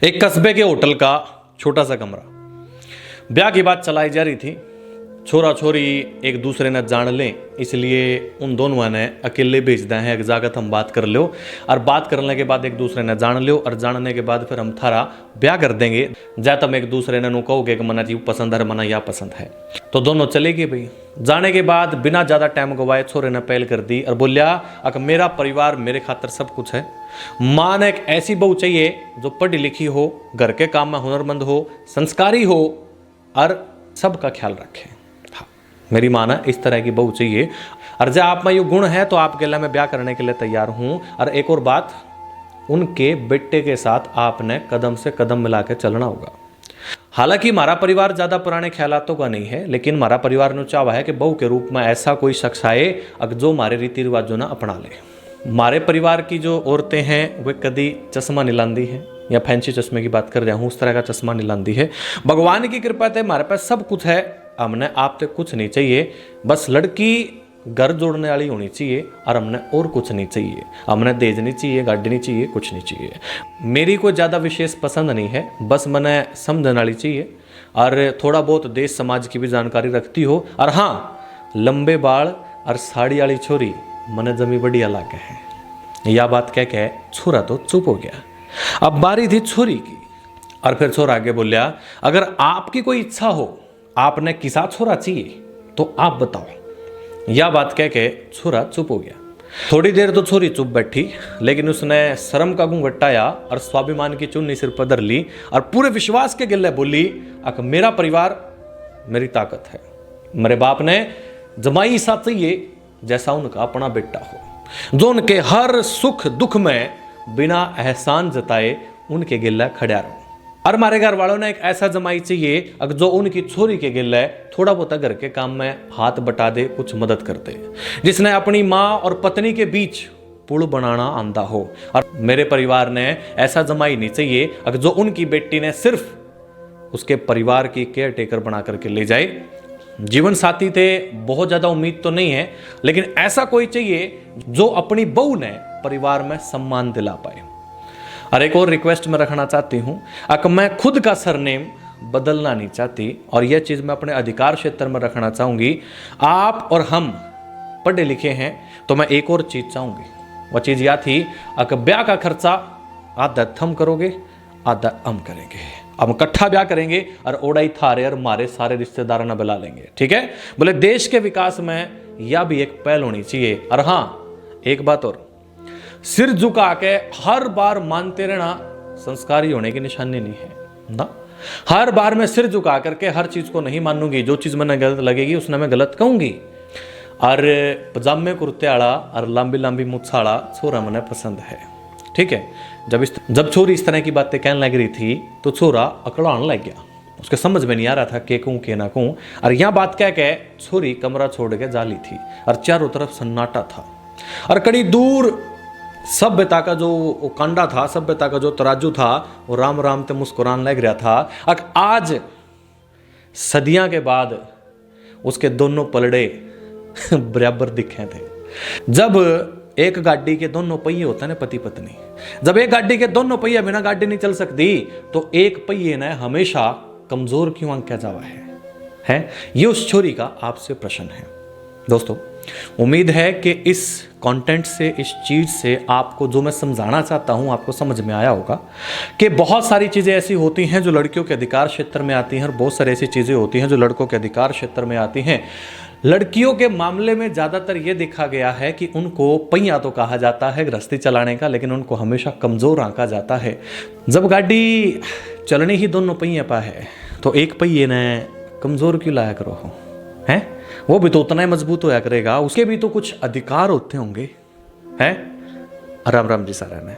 एक कस्बे के होटल का छोटा सा कमरा। ब्याह की बात चलाई जा रही थी। छोरा छोरी एक दूसरे ने जान लें, इसलिए उन दोनों ने अकेले भेज दिए हैं एक जागत हम बात कर लो, और बात करने के बाद एक दूसरे ने जान लो, और जानने के बाद फिर हम थारा ब्याह कर देंगे। जा तब एक दूसरे ने नु कहोगे कि मना जी पसंद है, मना या पसंद है, तो दोनों चले गए भाई। जाने के बाद बिना ज़्यादा टाइम गवाए छोरे ने पहल कर दी और बोलिया अगर मेरा परिवार मेरे खातर सब कुछ है। माँ ने एक ऐसी बहू चाहिए जो पढ़ी लिखी हो, घर के काम में हुनरमंद हो, संस्कारी हो और सबका ख्याल रखे। हाँ, मेरी माँ ने इस तरह की बहू चाहिए, और जब आप में ये गुण है तो आपके लिए मैं ब्याह करने के लिए तैयार हूँ। और एक और बात, उनके बेटे के साथ आपने कदम से कदम मिला के चलना होगा। हालांकि हमारा परिवार ज़्यादा पुराने ख्यालातों का नहीं है, लेकिन हमारा परिवार ने चाहा है कि बहू के रूप में ऐसा कोई शख्स आए जो हमारे रीति रिवाजों ना अपना ले। हमारे परिवार की जो औरतें हैं वे कभी चश्मा नहीं लांदी हैं, या फैंसी चश्मे की बात कर रहा हूँ, उस तरह का चश्मा नहीं लांदी है। भगवान की कृपा से हमारे पास सब कुछ है, हमने आप तक कुछ नहीं चाहिए। बस लड़की घर जोड़ने वाली होनी चाहिए, और हमने और कुछ नहीं चाहिए। हमने दहेज नहीं चाहिए, गाड़ी नहीं चाहिए, कुछ नहीं चाहिए। मेरी कोई ज़्यादा विशेष पसंद नहीं है, बस मैंने समझने वाली चाहिए, और थोड़ा बहुत देश समाज की भी जानकारी रखती हो। और हाँ, लंबे बाल और साड़ी वाली छोरी मने जमी बढ़िया लागे है। यह बात कह के छोरा तो चुप हो गया। अब बारी थी छोरी की, और फिर छोरा आगे बोलिया अगर आपकी कोई इच्छा हो, आपने किसा छोरा चाहिए तो आप बताओ। यह बात कह के छोरा चुप हो गया। थोड़ी देर तो छोरी चुप बैठी, लेकिन उसने शर्म का घूंघट उठाया और स्वाभिमान की चुन्नी सिर पर धर ली, और पूरे विश्वास के गिले बोली अगर मेरा परिवार मेरी ताकत है। मेरे बाप ने जमाई सा चाहिए जैसा उनका अपना बेटा हो, जो उनके हर सुख दुख में बिना एहसान जताए उनके गिले खड़ा रहो। और हमारे घर वालों ने एक ऐसा जमाई चाहिए अगर जो उनकी छोरी के गिले थोड़ा बहुत घर के काम में हाथ बटा दे, कुछ मदद कर दे, जिसने अपनी माँ और पत्नी के बीच पुल बनाना आंदा हो। और मेरे परिवार ने ऐसा जमाई नहीं चाहिए अगर जो उनकी बेटी ने सिर्फ उसके परिवार की केयर टेकर बना करके ले जाए। जीवन साथी थे बहुत ज्यादा उम्मीद तो नहीं है, लेकिन ऐसा कोई चाहिए जो अपनी बहू ने परिवार में सम्मान दिला पाए। और एक और रिक्वेस्ट मैं रखना चाहती हूं, अगर मैं खुद का सरनेम बदलना नहीं चाहती, और यह चीज मैं अपने अधिकार क्षेत्र में रखना चाहूंगी। आप और हम पढ़े लिखे हैं, तो मैं एक और चीज चाहूंगी। वह चीज यह थी अगर ब्याह का खर्चा आधा थम करोगे, आधा हम करेंगे। हम इकट्ठा ब्याह करेंगे और ओडाई थारे और मारे सारे रिश्तेदारों ने बुला लेंगे, ठीक है। बोले देश के विकास में यह भी एक पहल होनी चाहिए। और हाँ, एक बात और, सिर झुका के हर बार मानते रहना संस्कारी होने की निशानी नहीं है ना। हर बार मैं सिर झुका करके हर चीज को नहीं मानूंगी, जो चीज मैंने गलत लगेगी उसने मैं गलत कहूंगी। और पजामे कुर्ते वाला और लंबी लंबी मुच्छा वाला छोरा मैंने पसंद है, ठीक है। जब छोरी इस तरह की बातें कहने लग रही थी तो छोरा अकड़ाने लग गया। उसके समझ में नहीं आ रहा था के कहूं के ना कहूं। और यह बात कह के छोरी कमरा छोड़ के जाली थी, और चारों तरफ सन्नाटा था। और कड़ी दूर सभ्यता का जो कांडा था, सभ्यता का जो तराजू था, वो राम राम ते मुस्कुराने लग रहा था। आज सदियां के बाद उसके दोनों पलड़े बराबर दिखे थे। जब एक गाड़ी के दोनों पहिए होते हैं पति पत्नी, जब एक गाड़ी के दोनों पहिए बिना गाड़ी नहीं चल सकती, तो एक पहिए ने हमेशा कमजोर क्यों अंकिया जावा है? ये उस छोरी का आपसे प्रश्न है। दोस्तों, उम्मीद है कि इस कंटेंट से, इस चीज से आपको जो मैं समझाना चाहता हूं आपको समझ में आया होगा कि बहुत सारी चीजें ऐसी होती हैं जो लड़कियों के अधिकार क्षेत्र में आती हैं, और बहुत सारी ऐसी चीजें होती हैं जो लड़कों के अधिकार क्षेत्र में आती हैं। लड़कियों के मामले में ज्यादातर यह देखा गया है कि उनको पहिया तो कहा जाता है गृहस्थी चलाने का, लेकिन उनको हमेशा कमजोर आंका जाता है। जब गाड़ी चलनी ही दोनों पहिए पा है, तो एक पहिए ने कमजोर क्यों लाया करो है? वो भी तो उतना ही मजबूत होया करेगा, उसके भी तो कुछ अधिकार होते होंगे हैं। राम राम जी सारा ने।